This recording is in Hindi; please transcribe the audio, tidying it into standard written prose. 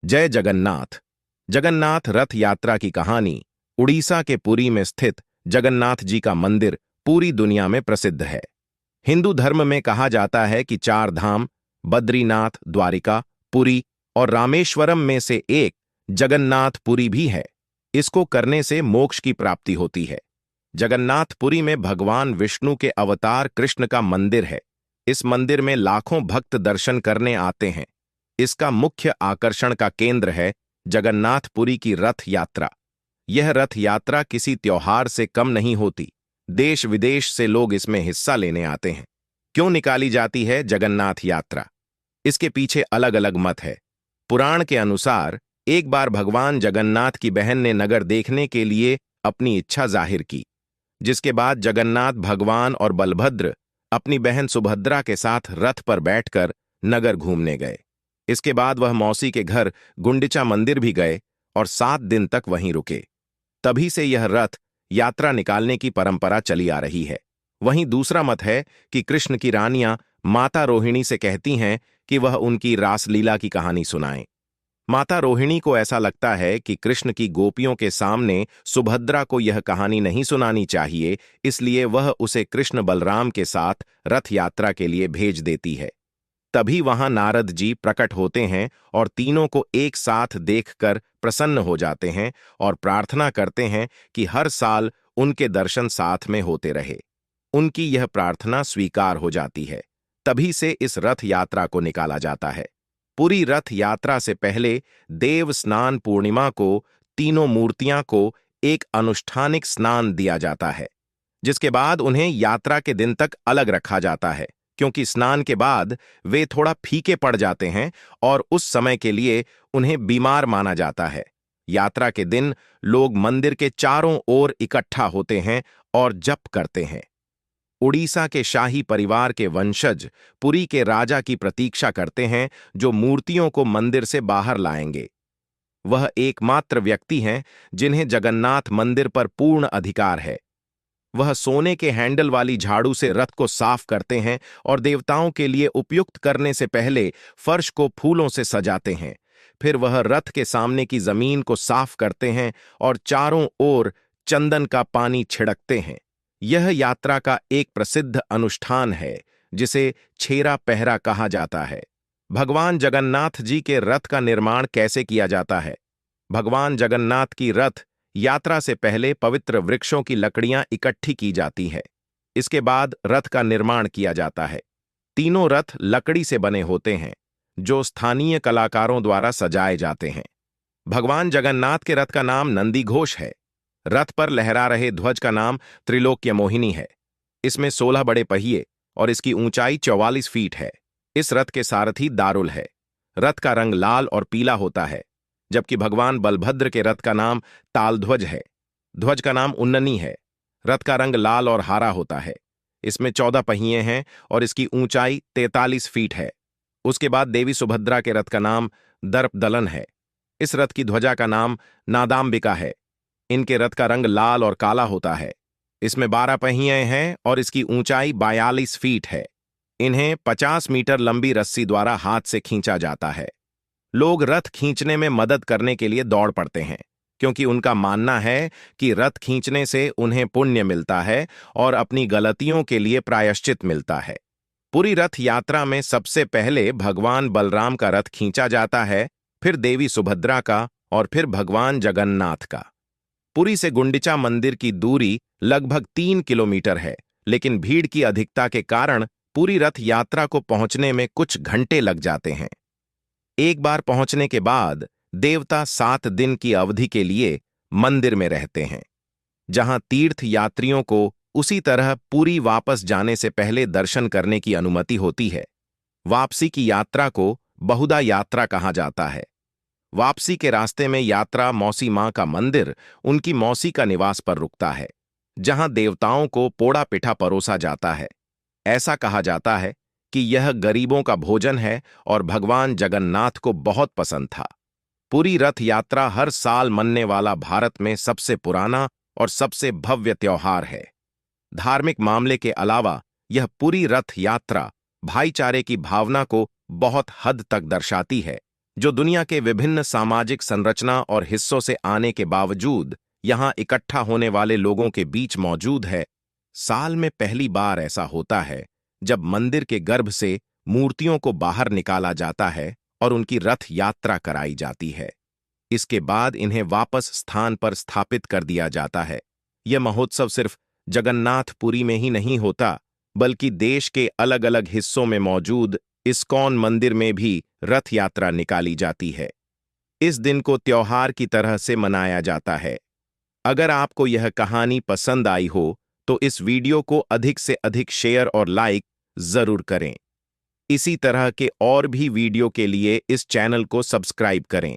जय जगन्नाथ। जगन्नाथ रथ यात्रा की कहानी उड़ीसा के पुरी में स्थित जगन्नाथ जी का मंदिर पूरी दुनिया में प्रसिद्ध है। हिंदू धर्म में कहा जाता है कि चार धाम बद्रीनाथ, द्वारिका, पुरी और रामेश्वरम में से एक जगन्नाथपुरी भी है। इसको करने से मोक्ष की प्राप्ति होती है। जगन्नाथपुरी में भगवान विष्णु के अवतार कृष्ण का मंदिर है। इस मंदिर में लाखों भक्त दर्शन करने आते हैं। इसका मुख्य आकर्षण का केंद्र है जगन्नाथपुरी की रथ यात्रा। यह रथ यात्रा किसी त्योहार से कम नहीं होती। देश विदेश से लोग इसमें हिस्सा लेने आते हैं। क्यों निकाली जाती है जगन्नाथ यात्रा? इसके पीछे अलग अलग मत है। पुराण के अनुसार एक बार भगवान जगन्नाथ की बहन ने नगर देखने के लिए अपनी इच्छा जाहिर की, जिसके बाद जगन्नाथ भगवान और बलभद्र अपनी बहन सुभद्रा के साथ रथ पर बैठकर नगर घूमने गए। इसके बाद वह मौसी के घर गुंडिचा मंदिर भी गए और 7 दिन तक वहीं रुके। तभी से यह रथ यात्रा निकालने की परंपरा चली आ रही है। वहीं दूसरा मत है कि कृष्ण की रानियां माता रोहिणी से कहती हैं कि वह उनकी रासलीला की कहानी सुनाएं। माता रोहिणी को ऐसा लगता है कि कृष्ण की गोपियों के सामने सुभद्रा को यह कहानी नहीं सुनानी चाहिए, इसलिए वह उसे कृष्ण बलराम के साथ रथ यात्रा के लिए भेज देती है। तभी वहां नारद जी प्रकट होते हैं और तीनों को एक साथ देखकर प्रसन्न हो जाते हैं और प्रार्थना करते हैं कि हर साल उनके दर्शन साथ में होते रहे। उनकी यह प्रार्थना स्वीकार हो जाती है। तभी से इस रथ यात्रा को निकाला जाता है। पूरी रथ यात्रा से पहले देव स्नान पूर्णिमा को तीनों मूर्तियां को एक अनुष्ठानिक स्नान दिया जाता है, जिसके बाद उन्हें यात्रा के दिन तक अलग रखा जाता है, क्योंकि स्नान के बाद वे थोड़ा फीके पड़ जाते हैं और उस समय के लिए उन्हें बीमार माना जाता है। यात्रा के दिन लोग मंदिर के चारों ओर इकट्ठा होते हैं और जप करते हैं। उड़ीसा के शाही परिवार के वंशज पुरी के राजा की प्रतीक्षा करते हैं, जो मूर्तियों को मंदिर से बाहर लाएंगे। वह एकमात्र व्यक्ति हैं जिन्हें जगन्नाथ मंदिर पर पूर्ण अधिकार है। वह सोने के हैंडल वाली झाड़ू से रथ को साफ करते हैं और देवताओं के लिए उपयुक्त करने से पहले फर्श को फूलों से सजाते हैं। फिर वह रथ के सामने की जमीन को साफ करते हैं और चारों ओर चंदन का पानी छिड़कते हैं। यह यात्रा का एक प्रसिद्ध अनुष्ठान है, जिसे छेरा पहरा कहा जाता है। भगवान जगन्नाथ जी के रथ का निर्माण कैसे किया जाता है? भगवान जगन्नाथ की रथ यात्रा से पहले पवित्र वृक्षों की लकड़ियां इकट्ठी की जाती है। इसके बाद रथ का निर्माण किया जाता है। तीनों रथ लकड़ी से बने होते हैं, जो स्थानीय कलाकारों द्वारा सजाए जाते हैं। भगवान जगन्नाथ के रथ का नाम नंदी घोष है। रथ पर लहरा रहे ध्वज का नाम त्रिलोक्य मोहिनी है। इसमें 16 बड़े पहिए और इसकी ऊंचाई 44 फीट है। इस रथ के सारथी दारुल है। रथ का रंग लाल और पीला होता है, जबकि भगवान बलभद्र के रथ का नाम तालध्वज है। ध्वज का नाम उन्ननी है। रथ का रंग लाल और हरा होता है। इसमें 14 पहिए हैं और इसकी ऊंचाई 43 फीट है। उसके बाद देवी सुभद्रा के रथ का नाम दर्पदलन है। इस रथ की ध्वजा का नाम नादाम्बिका है। इनके रथ का रंग लाल और काला होता है। इसमें 12 पहिए हैं और इसकी ऊंचाई 42 फीट है। इन्हें 50 मीटर लंबी रस्सी द्वारा हाथ से खींचा जाता है। लोग रथ खींचने में मदद करने के लिए दौड़ पड़ते हैं, क्योंकि उनका मानना है कि रथ खींचने से उन्हें पुण्य मिलता है और अपनी गलतियों के लिए प्रायश्चित मिलता है। पूरी रथ यात्रा में सबसे पहले भगवान बलराम का रथ खींचा जाता है, फिर देवी सुभद्रा का और फिर भगवान जगन्नाथ का। पुरी से गुंडिचा मंदिर की दूरी लगभग 3 किलोमीटर है, लेकिन भीड़ की अधिकता के कारण पूरी रथ यात्रा को पहुंचने में कुछ घंटे लग जाते हैं। एक बार पहुंचने के बाद देवता 7 दिन की अवधि के लिए मंदिर में रहते हैं, जहां तीर्थ यात्रियों को उसी तरह पूरी वापस जाने से पहले दर्शन करने की अनुमति होती है। वापसी की यात्रा को बहुधा यात्रा कहा जाता है। वापसी के रास्ते में यात्रा मौसी मां का मंदिर, उनकी मौसी का निवास पर रुकता है, जहां देवताओं को पोड़ा पिठा परोसा जाता है। ऐसा कहा जाता है कि यह गरीबों का भोजन है और भगवान जगन्नाथ को बहुत पसंद था। पूरी रथ यात्रा हर साल मनने वाला भारत में सबसे पुराना और सबसे भव्य त्योहार है। धार्मिक मामले के अलावा यह पूरी रथ यात्रा भाईचारे की भावना को बहुत हद तक दर्शाती है, जो दुनिया के विभिन्न सामाजिक संरचना और हिस्सों से आने के बावजूद यहां इकट्ठा होने वाले लोगों के बीच मौजूद है। साल में पहली बार ऐसा होता है जब मंदिर के गर्भ से मूर्तियों को बाहर निकाला जाता है और उनकी रथ यात्रा कराई जाती है। इसके बाद इन्हें वापस स्थान पर स्थापित कर दिया जाता है। यह महोत्सव सिर्फ जगन्नाथपुरी में ही नहीं होता, बल्कि देश के अलग अलग हिस्सों में मौजूद इस्कॉन मंदिर में भी रथ यात्रा निकाली जाती है। इस दिन को त्योहार की तरह से मनाया जाता है। अगर आपको यह कहानी पसंद आई हो तो इस वीडियो को अधिक से अधिक शेयर और लाइक जरूर करें। इसी तरह के और भी वीडियो के लिए इस चैनल को सब्सक्राइब करें।